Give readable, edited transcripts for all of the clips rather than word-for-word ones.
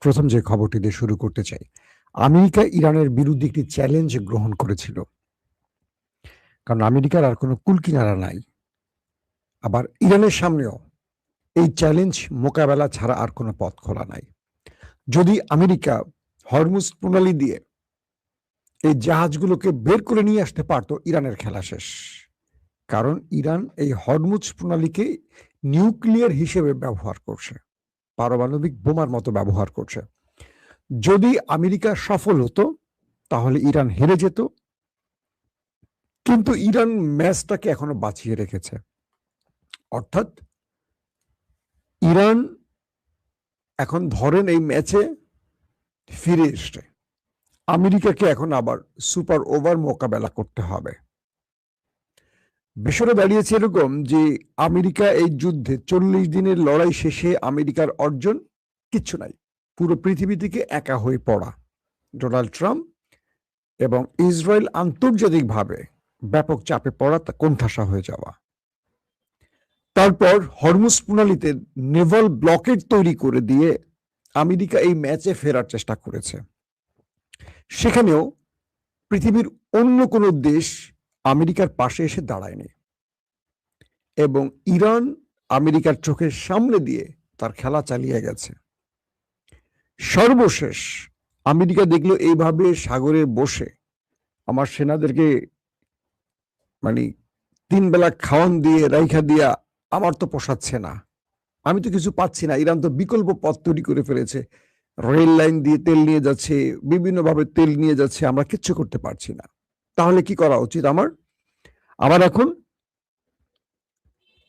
প্রথম যে খবরটি দিয়ে শুরু করতে চাই, আমেরিকা ইরানের বিরুদ্ধে একটি চ্যালেঞ্জ গ্রহণ করেছিল। কারণ আমেরিকার আর কোনো কুলকিনারা নাই। আবার ইরানের সামনেও এই চ্যালেঞ্জ মোকাবেলা ছাড়া আর কোনো পথ খোলা নাই। যদি আমেরিকা হরমুজ প্রণালী দিয়ে এই জাহাজগুলোকে বের করে নিয়ে আসতে পারতো, ইরানের খেলা শেষ। কারণ ইরান এই হরমুজ প্রণালীকে নিউক্লিয়ার হিসেবে ব্যবহার করছে, পারমাণবিক বোমার মতো ব্যবহার করছে। যদি আমেরিকা সফল হতো তাহলে ইরান হেরে যেত, কিন্তু ইরান ম্যাচটাকে এখনো বাঁচিয়ে রেখেছে। অর্থাৎ ইরান এখন ধরেন এই ম্যাচে ফিরে এসছে, আমেরিকাকে এখন আবার সুপার ওভার মোকাবেলা করতে হবে। বিষয়টা দাঁড়িয়েছে এরকম যে আমেরিকা এই যুদ্ধে 40 দিনের লড়াই শেষে আমেরিকার অর্জন কিচ্ছু নাই, পুরো পৃথিবী থেকে একা হয়ে পড়া। ডোনাল্ড ট্রাম্প এবং ইসরায়েল আন্তর্জাতিকভাবে ব্যাপক চাপে পড়া, কোণঠাসা হয়ে যাওয়া। তারপর হরমুজ প্রণালীতে নেভাল ব্লকেট তৈরি করে দিয়ে আমেরিকা এই ম্যাচে ফেরার চেষ্টা করেছে। সেখানেও পৃথিবীর অন্য কোনো দেশ আমেরিকার পাশে এসে দাঁড়ায়নি, এবং ইরান আমেরিকার চোখের সামনে দিয়ে তার খেলা চালিয়ে গেছে। সর্বশেষ আমেরিকা দেখলো এইভাবে সাগরে বসে আমার সেনাদেরকে মানে 3 বেলা খাওয়ান দিয়ে রাইখা দিয়া আমার তো পোষাচ্ছে না, আমি তো কিছু পাচ্ছি না। ইরান তো বিকল্প পথ তৈরি করে ফেলেছে, রেল লাইন দিয়ে তেল নিয়ে যাচ্ছে, বিভিন্নভাবে তেল নিয়ে যাচ্ছে, আমরা কিচ্ছু করতে পারছি না। তাহলে কি করা উচিত আমার এখন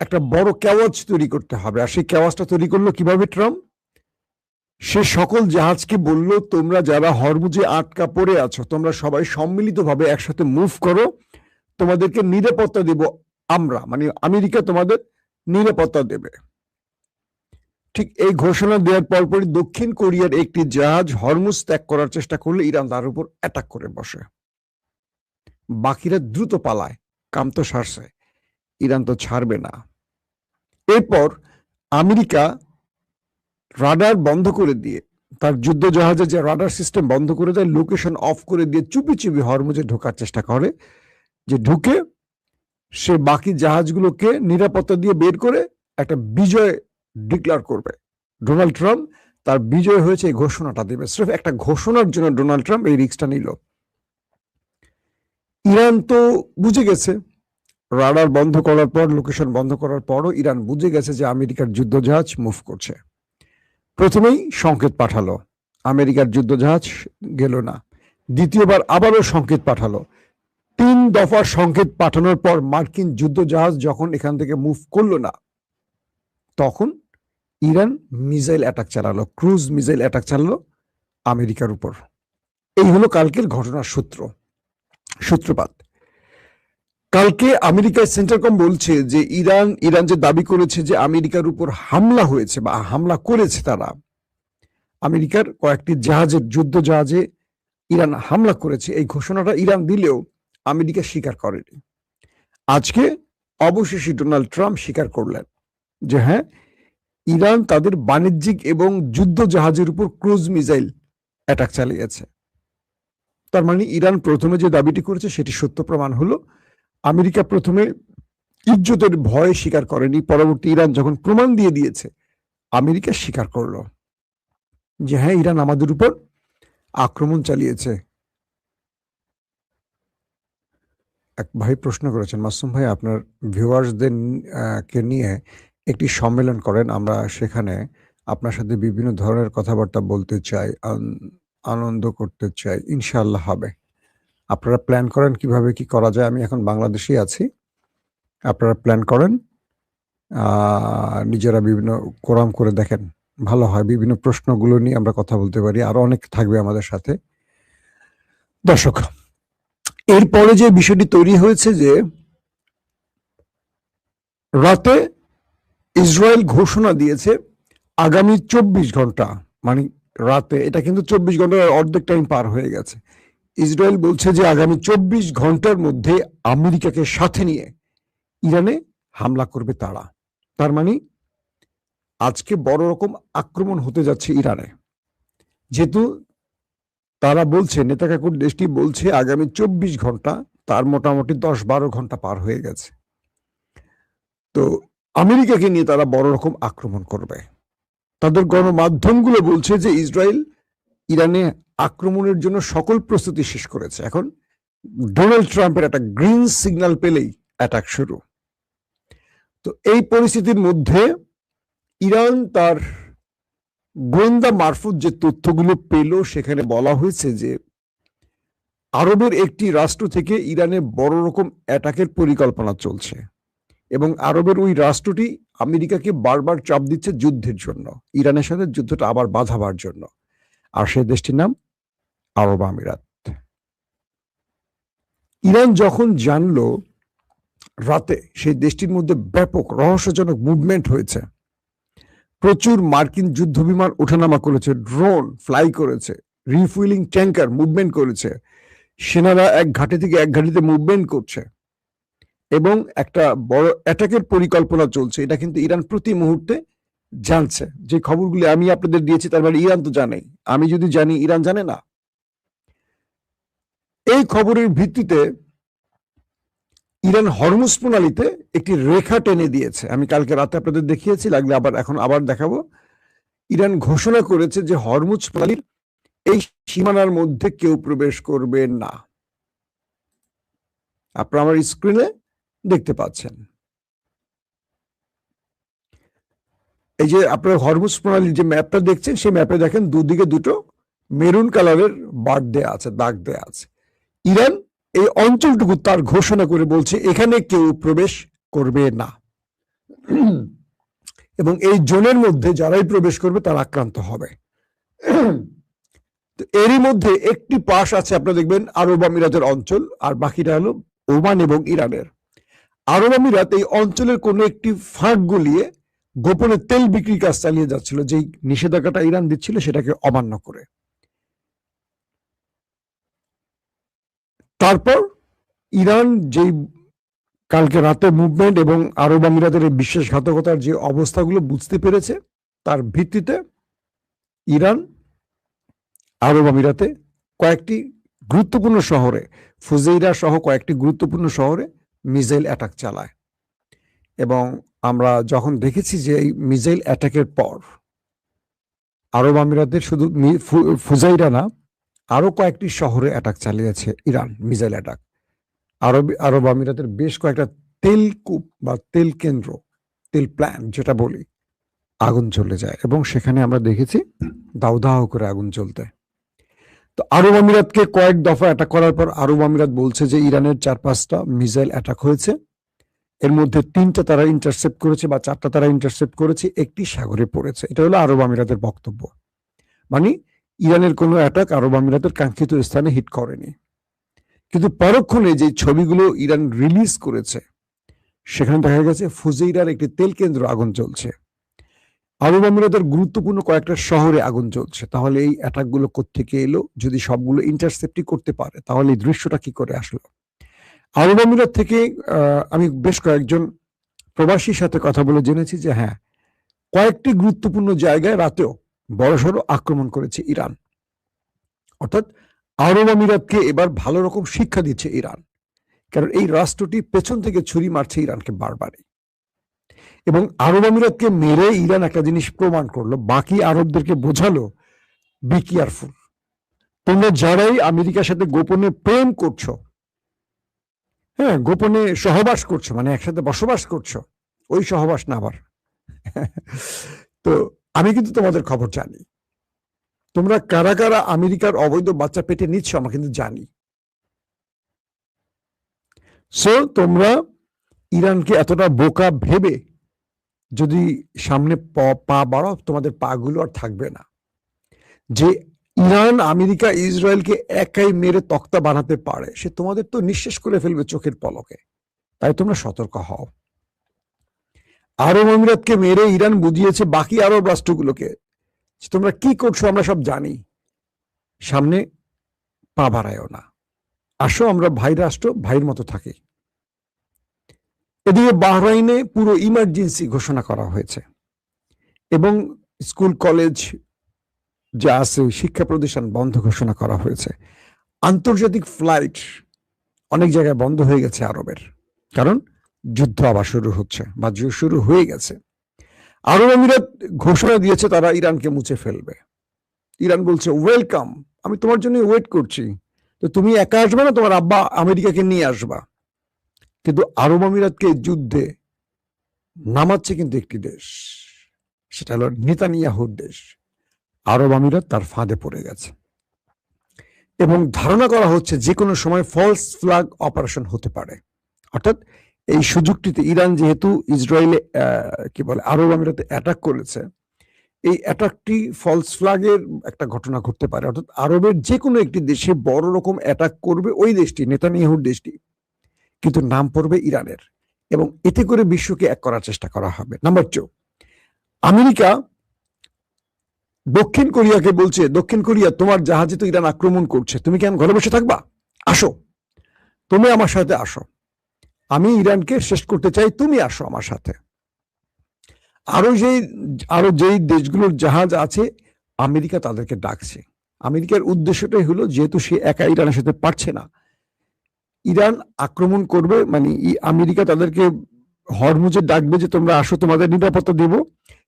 একটা বড় কেওয়াজ তৈরি করতে হবে। আর সেই কেওয়াজটা তৈরি করলো কিভাবে ট্রাম্প? সে সকল জাহাজকে বলল, তোমরা যারা হরমুজে আটকা পড়ে আছো, তোমরা সবাই সম্মিলিতভাবে একসাথে মুভ করো, তোমাদেরকে নিরাপত্তা দেব আমরা, মানে আমেরিকা তোমাদের নিরাপত্তা দেবে। ঠিক এই ঘোষণা দেওয়ার পরপরই দক্ষিণ কোরিয়ার একটি জাহাজ হরমুজ ত্যাগ করার চেষ্টা করলে ইরান তার উপর অ্যাটাক করে বসে। বাকিরা দ্রুত পালায়, কাম তো সারছে, ইরান তো ছাড়বে না। এরপর আমেরিকা রাডার বন্ধ করে দিয়ে, তার যুদ্ধ জাহাজের যে রাডার সিস্টেম বন্ধ করে দেয়, লোকেশন অফ করে দিয়ে চুপি চুপি হরমুজে ঢোকার চেষ্টা করে, যে ঢুকে সে বাকি জাহাজগুলোকে নিরাপত্তা দিয়ে বের করে একটা বিজয় ডিক্লেয়ার করবে। ডোনাল্ড ট্রাম্প তার বিজয় হয়েছে এই ঘোষণাটা দেবে। সির্ফ একটা ঘোষণার জন্য ডোনাল্ড ট্রাম্প এই রিস্কটা নিল। ইরান তো বুঝে গেছে, রাডার বন্ধ করার পর, লোকেশন বন্ধ করার পরও ইরান বুঝে গেছে যে আমেরিকার যুদ্ধ জাহাজ মুভ করছে। প্রথমেই সংকেত পাঠালো, আমেরিকার যুদ্ধ জাহাজ গেল না। দ্বিতীয়বার আবারও সংকেত পাঠালো। 3 দফার সংকেত পাঠানোর পর মার্কিন যুদ্ধ জাহাজ যখন এখান থেকে মুভ করলো না, তখন ইরান মিসাইল অ্যাটাক চালালো, ক্রুজ মিসাইল অ্যাটাক চালালো আমেরিকার উপর। এই হলো কালকের ঘটনার সূত্রপাত। কালকে আমেরিকার সেন্টারকম বলছে যে ইরান যে দাবি করেছে যে আমেরিকার উপর হামলা হয়েছে বা হামলা করেছে, তারা আমেরিকার কয়েকটি জাহাজের, যুদ্ধ জাহাজে ইরান হামলা করেছে, এই ঘোষণাটা ইরান দিলেও আমেরিকা স্বীকার করেনি। আজকে অবশেষে ডোনাল্ড ট্রাম্প স্বীকার করলেন যে হ্যাঁ, ইরান তাদের বাণিজ্যিক এবং যুদ্ধ জাহাজের উপর ক্রুজ মিসাইল অ্যাটাক চালিয়েছে। তার মানে ইরান প্রথমে যে দাবিটি করেছে সেটি সত্য প্রমাণ হলো। আমেরিকা প্রথমে ইজ্জতের ভয়ে স্বীকার করেনি, পরবর্তী ইরান যখন প্রমাণ দিয়ে দিয়েছে, আমেরিকা স্বীকার করলো যে হ্যাঁ, ইরান আমাদের উপর আক্রমণ চালিয়েছে। এক ভাই প্রশ্ন করেছেন, মাসুম ভাই আপনার ভিউয়ার্সদের কে নিয়ে একটি সম্মেলন করেন, আমরা সেখানে আপনার সাথে বিভিন্ন ধরনের কথাবার্তা বলতে চাই, আনন্দ করতে চাই। ইনশাআল্লাহ হবে। আপনারা প্ল্যান করেন কিভাবে কি করা যায়। আমি এখন বাংলাদেশেই আছি, আপনারা প্ল্যান করেন, নিজেরা বিভিন্ন কোরাম করে দেখেন, ভালো হয়। বিভিন্ন প্রশ্নগুলো নিয়ে আমরা কথা বলতে পারি, আরো অনেক থাকবে আমাদের সাথে। দর্শক, এরপরে যে বিষয়টি তৈরি হয়েছে যে রাতে ইসরায়েল ঘোষণা দিয়েছে আগামী 24 ঘন্টা, মানে রাতে, এটা কিন্তু 24 ঘন্টার অর্ধেক টাইম পার হয়ে গেছে। ইসরায়েল বলছে যে আগামী 24 ঘন্টার মধ্যে আমেরিকাকে সাথে নিয়ে ইরানে হামলা করবে তারা। তার মানে আজকে বড় রকম আক্রমণ হতে যাচ্ছে ইরানে। যেহেতু তারা বলছে, নেতাকাকুর দেশটি বলছে আগামী 24 ঘন্টা, তার মোটামুটি 10-12 ঘন্টা পার হয়ে গেছে। তো আমেরিকাকে নিয়ে তারা বড় রকম আক্রমণ করবে। তাদের গণমাধ্যমগুলো বলছে যে ইসরায়েল ইরানে আক্রমণের জন্য সকল প্রস্তুতি শেষ করেছে। এখন ডোনাল্ড ট্রাম্পের একটা গ্রিন সিগন্যাল পেলেই অ্যাটাক শুরু। তো এই পরিস্থিতির মধ্যে ইরান তার গোয়েন্দা মারফত যে তথ্যগুলো পেল, সেখানে বলা হয়েছে যে আরবের একটি রাষ্ট্র থেকে ইরানে বড় রকম অ্যাটাকের পরিকল্পনা চলছে এবং আরবের ওই রাষ্ট্রটি আমেরিকাকে বারবার চাপ দিচ্ছে যুদ্ধের জন্য, ইরানের সাথে যুদ্ধটা আবার বাঁধাবার জন্য। আর সেই দেশটির নাম আরব আমিরাত। ইরান যখন জানলো রাতে সেই দেশটির মধ্যে ব্যাপক রহস্যজনক মুভমেন্ট হয়েছে, প্রচুর মার্কিন যুদ্ধ বিমান ওঠানামা করেছে, ড্রোন ফ্লাই করেছে, রিফুয়েলিং ট্যাঙ্কার মুভমেন্ট করেছে, সেনারা এক ঘাঁটি থেকে এক ঘাঁটিতে মুভমেন্ট করছে এবং একটা বড় অ্যাটাকের পরিকল্পনা চলছে, এটা কিন্তু ইরান প্রতি মুহূর্তে জানছে। যে খবরগুলি আমি আপনাদের দিয়েছি তার মানে ইরান তো জানে, আমি যদি জানি ইরান জানে না। এই খবরের ভিত্তিতে ইরান হরমুজ প্রণালীতে একটি রেখা টেনে দিয়েছে। আমি কালকে রাতে আপনাদের দেখিয়েছি, লাগলে এখন আবার দেখাবো। ইরান ঘোষণা করেছে যে হরমুজ প্রণালীর এই সীমানার মধ্যে কেউ প্রবেশ করবে না। আপনারা আমার স্ক্রিনে দেখতে পাচ্ছেন, এই যে আপনার হরমুজ প্রণালীর যে ম্যাপটা দেখছেন, সেই ম্যাপে দেখেন দুদিকে দুটো মেরুন কালারের বার্ড দেয়া আছে, দাগ দেয়া আছে। ইরান এই অঞ্চলটুকু তার ঘোষণা করে বলছে এখানে কেউ প্রবেশ করবে না এবং এই জোনের মধ্যে যারাই প্রবেশ করবে তারা আক্রান্ত হবে। এরই মধ্যে একটি পাশ আছে, আপনারা দেখবেন আরব আমিরাতের অঞ্চল, আর বাকিটা হলো ওমান এবং ইরানের। আরব আমিরাত এই অঞ্চলের কোনো একটি ফাঁক গলিয়ে গোপনে তেল বিক্রির কাজ চালিয়ে যাচ্ছিল, যেই নিষেধাজ্ঞাটা ইরান দিচ্ছিল সেটাকে অমান্য করে। তারপর ইরান যেই কালকে রাতে মুভমেন্ট এবং আরব আমিরাতের বিশ্বাসঘাতকতার যে অবস্থাগুলো বুঝতে পেরেছে, তার ভিত্তিতে ইরান আরব আমিরাতে কয়েকটি গুরুত্বপূর্ণ শহরে, ফুজেইরা সহ কয়েকটি গুরুত্বপূর্ণ শহরে মিসাইল অ্যাটাক চালায়। এবং আমরা যখন দেখেছি যে এই মিসাইল অ্যাটাকের পর আরব আমিরাতের শুধু ফুজাইরা না, আরো কয়েকটি শহরে অ্যাটাক চালিয়েছে ইরান, মিসাইল অ্যাটাক। আরব আমিরাতের বেশ কয়েকটা তেল কূপ বা তেল কেন্দ্র, তেল প্ল্যান্ট যেটা বলি, আগুন জ্বলে যায় এবং সেখানে আমরা দেখেছি দাউ দাউ করে আগুন জ্বলতে। তো আরব আমিরাতকে কয়েক দফা অ্যাটাক করার পর আরব আমিরাত বলছে যে ইরানের 4-5টা মিসাইল অ্যাটাক হয়েছে, এর মধ্যে 3টা তারা ইন্টারসেপ্ট করেছে বা 4টা তারা ইন্টারসেপ্ট করেছে, একটি সাগরে পড়েছে। এটা হলো আরব আমিরাতের বক্তব্য। মানে ইরানের কোনো অ্যাটাক আরব আমিরাতের কাঙ্ক্ষিত স্থানে হিট করেনি। কিন্তু পরক্ষণে যে ছবিগুলো ইরান রিলিজ করেছে, সেখানে দেখা গেছে ফুজেইরার একটি তেল কেন্দ্র আগুন জ্বলছে, আরব আমিরাতের গুরুত্বপূর্ণ কয়েকটা শহরে আগুন জ্বলছে। তাহলে এই অ্যাটাকগুলো কোত্থেকে এলো? যদি সবগুলো ইন্টারসেপ্টই করতে পারে তাহলে এই দৃশ্যটা কি করে আসলো? আরব আমিরাত থেকে আমি বেশ কয়েকজন প্রবাসীর সাথে কথা বলে জেনেছি যে হ্যাঁ, কয়েকটি গুরুত্বপূর্ণ জায়গায় রাতেও বড়সড় আক্রমণ করেছে ইরান। অর্থাৎ আরব আমিরাতকে এবার ভালো রকম শিক্ষা দিচ্ছে ইরান, কারণ এই রাষ্ট্রটি পেছন থেকে ছুরি মারছে ইরানকে বারবারই। এবং আরব আমিরাতকে মেরে ইরান একটা জিনিস প্রমাণ করলো, বাকি আরবদেরকে বোঝালো বি কেয়ারফুল, তোমরা যারাই আমেরিকার সাথে গোপনে প্রেম করছো, হ্যাঁ গোপনে সহবাস করছো, মানে একসাথে বসবাস করছো, ওই সহবাস না আবার তো আমি কিন্তু তোমাদের খবর জানি, তোমরা কারা কারা আমেরিকার অবৈধ বাচ্চা পেটে নিচ্ছ আমরা কিন্তু জানি। সো তোমরা ইরানকে এতটা বোকা ভেবে যদি সামনে পা বাড়াও, তোমাদের পা গুলো আর থাকবে না। যে ইরান আমেরিকা ইসরায়েলকে একাই মেরে তক্তা বানাতে পারে, সে তোমাদের তো নিঃশেষ করে ফেলবে চোখের পলকে। তাই তোমরা সতর্ক হও। আরব আমিরাতকে মেরে ইরান বুঝিয়েছে বাকি আরব রাষ্ট্রগুলোকে, তোমরা কি করছো আমরা সব জানি, সামনে পা বাড়ায়ও না, আসো আমরা ভাই রাষ্ট্র, ভাইয়ের মতো থাকি। এদিকে বাহরাইনে পুরো ইমার্জেন্সি ঘোষণা করা হয়েছে এবং স্কুল কলেজ যা আছে শিক্ষা প্রতিষ্ঠান বন্ধ ঘোষণা করা হয়েছে। আন্তর্জাতিক ফ্লাইট অনেক জায়গায় বন্ধ হয়ে গেছে আরবের, কারণ যুদ্ধ আবার শুরু হচ্ছে বা শুরু হয়ে গেছে। আরব আমিরাত ঘোষণা দিয়েছে তারা ইরানকে মুছে ফেলবে। ইরান বলছে ওয়েলকাম, আমি তোমার জন্য ওয়েট করছি, তো তুমি একা আসবে না, তোমার আব্বা আমেরিকাকে নিয়ে আসবা। কিন্তু আরব আমিরাতকে যুদ্ধে নামাচ্ছে কিন্তু একটি দেশ, সেটা হলো নেতানিয়াহুর দেশ। আরব আমিরাত তার ফাঁদে পড়ে গেছে এবং ধারণা করা হচ্ছে যে কোনো সময় ফলস ফ্ল্যাগ অপারেশন হতে পারে। অর্থাৎ এই সুযোগটিতে ইরান যেহেতু ইসরায়েলে কি বলে আরব আমিরাতে অ্যাটাক করেছে, এই অ্যাটাকটি ফলস ফ্ল্যাগের একটা ঘটনা ঘটতে পারে। অর্থাৎ আরবের যে কোনো একটি দেশে বড় রকম অ্যাটাক করবে ওই দেশটি, নেতানিয়াহুর দেশটি, কিন্তু নাম পড়বে ইরানের, এবং এতে করে বিশ্বকে এক করার চেষ্টা করা হবে। নাম্বার 2, আমেরিকা দক্ষিণ কোরিয়াকে বলছে, দক্ষিণ কোরিয়া তোমার জাহাজে তো ইরান আক্রমণ করছে, তুমি কেন ঘরে বসে থাকবা? আসো, তুমি আমার সাথে আসো, আমি ইরানকে শেষ করতে চাই, তুমি আসো আমার সাথে। আরো যেই দেশগুলোর জাহাজ আছে আমেরিকা তাদেরকে ডাকছে। আমেরিকার উদ্দেশ্যটাই হলো, যেহেতু সে একা ইরানের সাথে পারছে না, ইরান আক্রমণ করবে, মানে আমেরিকা তাদেরকে হরমুজে ডাকবে যে তোমরা আসো, তোমাদের নিরাপত্তা দেব।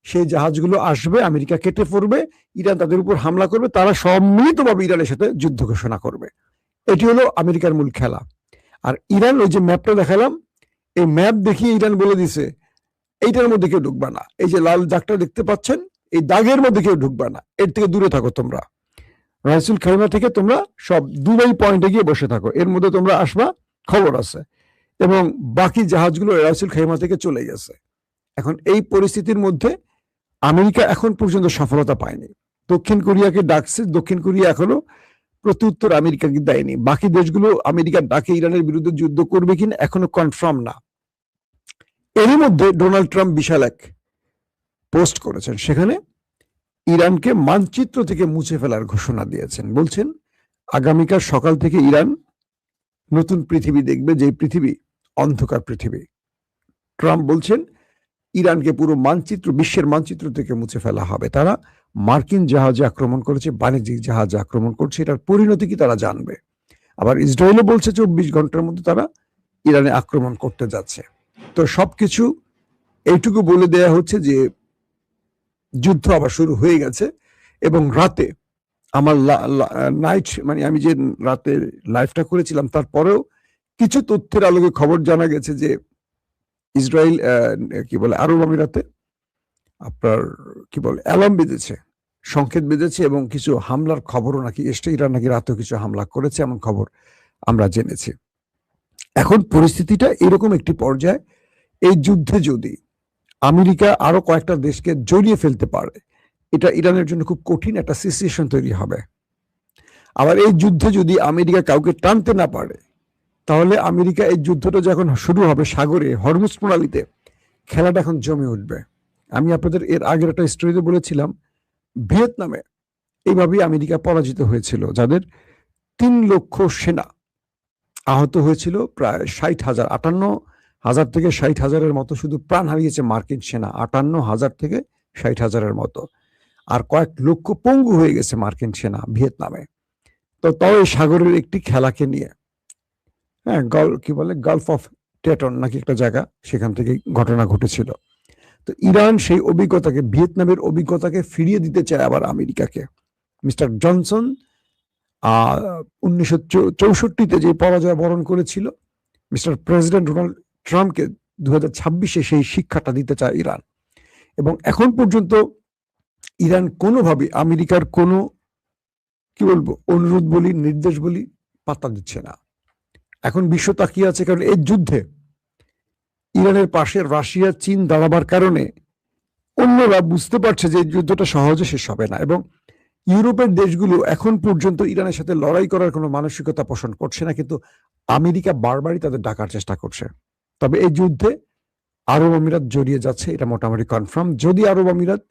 সেই জাহাজগুলো আসবে, আমেরিকা কেটে পড়বে, ইরান তাদের উপর হামলা করবে, তারা সম্মিলিতভাবে ইরানের সাথে যুদ্ধ ঘোষণা করবে। এটি হলো আমেরিকার মূল খেলা। আর ইরান, ওই যে ম্যাপটা দেখালাম, এই ম্যাপ দেখিয়ে ইরান বলে দিছে এইটার মধ্যে কেউ ঢুকবা না, এই যে লাল দাগটা দেখতে পাচ্ছেন, এই দাগের মধ্যে কেউ ঢুকবা না, এর থেকে দূরে থাকো তোমরা। রাইসুল খাইমা থেকে তোমরা সব দুবাই পয়েন্টে গিয়ে বসে থাকো, এর মধ্যে তোমরা আসবা, খবর আছে। এবং বাকি জাহাজগুলো রাইসুল খাইমা থেকে চলে গেছে। এখন এই পরিস্থিতির মধ্যে আমেরিকা এখন পর্যন্ত সফলতা পায়নি। দক্ষিণ কোরিয়াকে ডাকছে, দক্ষিণ কোরিয়া এখনো প্রত্যুত্তর আমেরিকাকে দেয়নি। বাকি দেশগুলো আমেরিকার ডাকে ইরানের বিরুদ্ধে যুদ্ধ করবে কিনা এখনো কনফার্ম না। এরই মধ্যে ডোনাল্ড ট্রাম্প বিশাল এক পোস্ট করেছেন, সেখানে ইরানকে মানচিত্র থেকে মুছে ফেলার ঘোষণা দিয়েছেন। বলছেন আগামীকাল সকাল থেকে ইরান নতুন পৃথিবী দেখবে, যে পৃথিবী অন্ধকার পৃথিবী। ট্রাম্প বলছেন ইরানকে পুরো মানচিত্র, বিশ্বের মানচিত্র থেকে মুছে ফেলা হবে। তারা মার্কিন জাহাজে আক্রমণ করেছে, বাণিজ্যিক জাহাজে আক্রমণ করছে, এটার পরিণতি কি তারা জানবে। আবার ইসরায়েলও বলছে 24 ঘন্টার মধ্যে তারা ইরানে আক্রমণ করতে যাচ্ছে। তো সবকিছু এইটুকু বলে দেয়া হচ্ছে যে যুদ্ধ আবার শুরু হয়ে গেছে। এবং রাতে আমার নাইট, মানে আমি যে রাতে লাইভটা করেছিলাম, তারপরেও কিছু তথ্যের আলোকে খবর জানা গেছে যে ইসরায়েল কি বলে আরব আমিরাতে আপনার কি বলে অ্যালার্ম বেজেছে, সংকেত বেজেছে, এবং কিছু হামলার খবরও নাকি এসছে। ইরান নাকি রাতেও কিছু হামলা করেছে, এমন খবর আমরা জেনেছি। এখন পরিস্থিতিটা এরকম একটি পর্যায়ে, এই যুদ্ধে যদি আমেরিকা আরো কয়েকটা দেশকে জড়িয়ে ফেলতে পারে, এটা ইরানের জন্য খুব কঠিন একটা সিচুয়েশন তৈরি হবে। আবার এই যুদ্ধে যদি আমেরিকা কাউকে টানতে না পারে, তাহলে আমেরিকা এই যুদ্ধটা যখন শুরু হবে সাগরে, হরমুজ প্রণালীতে, খেলাটা এখন জমে উঠবে। আমি আপনাদের এর আগের একটা স্টোরিতে বলেছিলাম, ভিয়েতনামে এইভাবেই আমেরিকা পরাজিত হয়েছিল, যাদের 3 লক্ষ সেনা আহত হয়েছিল, প্রায় 60,000, 58,000 থেকে 60,000-এর মতো শুধু প্রাণ হারিয়েছে মার্কিন সেনা, 58,000 থেকে 60,000-এর মতো, আর কয়েক লক্ষ পঙ্গু হয়ে গেছে মার্কিন সেনা ভিয়েতনামে। তো তাও এই সাগরের একটি খেলাকে নিয়ে, হ্যাঁ, কি বলে গালফ অফ টেটন নাকি একটা জায়গা, সেখান থেকে ঘটনা ঘটেছিল। তো ইরান সেই অভিজ্ঞতাকে, ভিয়েতনামের অভিজ্ঞতাকে ফিরিয়ে দিতে চায় আবার আমেরিকাকে। মিস্টার জনসন 1964-তে যে পরাজয় বরণ করেছিল, মিস্টার প্রেসিডেন্ট ডোনাল্ড ট্রাম্পকে 2026-এ সেই শিক্ষাটা দিতে চায় ইরান। এবং এখন পর্যন্ত ইরান কোনোভাবে আমেরিকার কোনো কি বলবো অনুরোধ বলি, নির্দেশ বলি পাত্তা দিচ্ছে না। এখন বিশ্ব তাকিয়ে আছে, কারণ এই যুদ্ধে ইরানের পাশে রাশিয়া, চীন দাঁড়াবার কারণে অন্যরা বুঝতে পারছে যে এই যুদ্ধটা সহজে শেষ হবে না। এবং ইউরোপের দেশগুলো এখন পর্যন্ত ইরানের সাথে লড়াই করার কোনো মানসিকতা পোষণ করছে না, কিন্তু আমেরিকা বারবারই তাদের ডাকার চেষ্টা করছে। তবে এই যুদ্ধে আরব আমিরাত জড়িয়ে যাচ্ছে, এটা মোটামুটি কনফার্ম। যদি আরব আমিরাত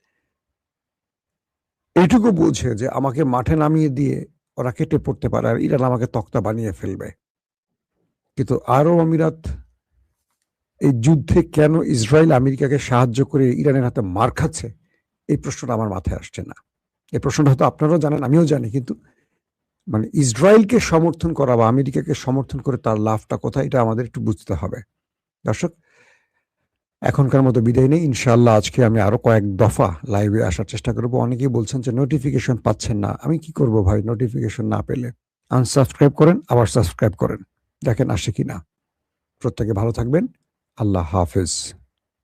এইটুকু বোঝে যে আমাকে মাঠে নামিয়ে দিয়ে ওরা কেটে পড়তে পারে, আর ইরান আমাকে তক্তা বানিয়ে ফেলবে, কিন্তু আরব আমিরাত এই যুদ্ধে কেন ইসরায়েল আমেরিকাকে সাহায্য করে ইরানের হাতে মার খাচ্ছে, এই প্রশ্নটা আমার মাথায় আসছে না। এই প্রশ্নটা হয়তো আপনারাও জানেন, আমিও জানি, কিন্তু মানে ইসরায়েলকে সমর্থন করা বা আমেরিকাকে সমর্থন করে তার লাভটা কোথায়, এটা আমাদের একটু বুঝতে হবে। দর্শক, এখনকার মতো বিদায় নেই। ইনশাআল্লাহ আজকে আমি আরো কয়েক দফা লাইভে আসার চেষ্টা করব। অনেকেই বলছেন যে নোটিফিকেশন পাচ্ছেন না। আমি কি করব ভাই, নোটিফিকেশন না পেলে? আনসাবস্ক্রাইব করেন, আবার সাবস্ক্রাইব করেন, দেখেন আসে কিনা। প্রত্যেকে ভালো থাকবেন। আল্লাহ হাফেজ।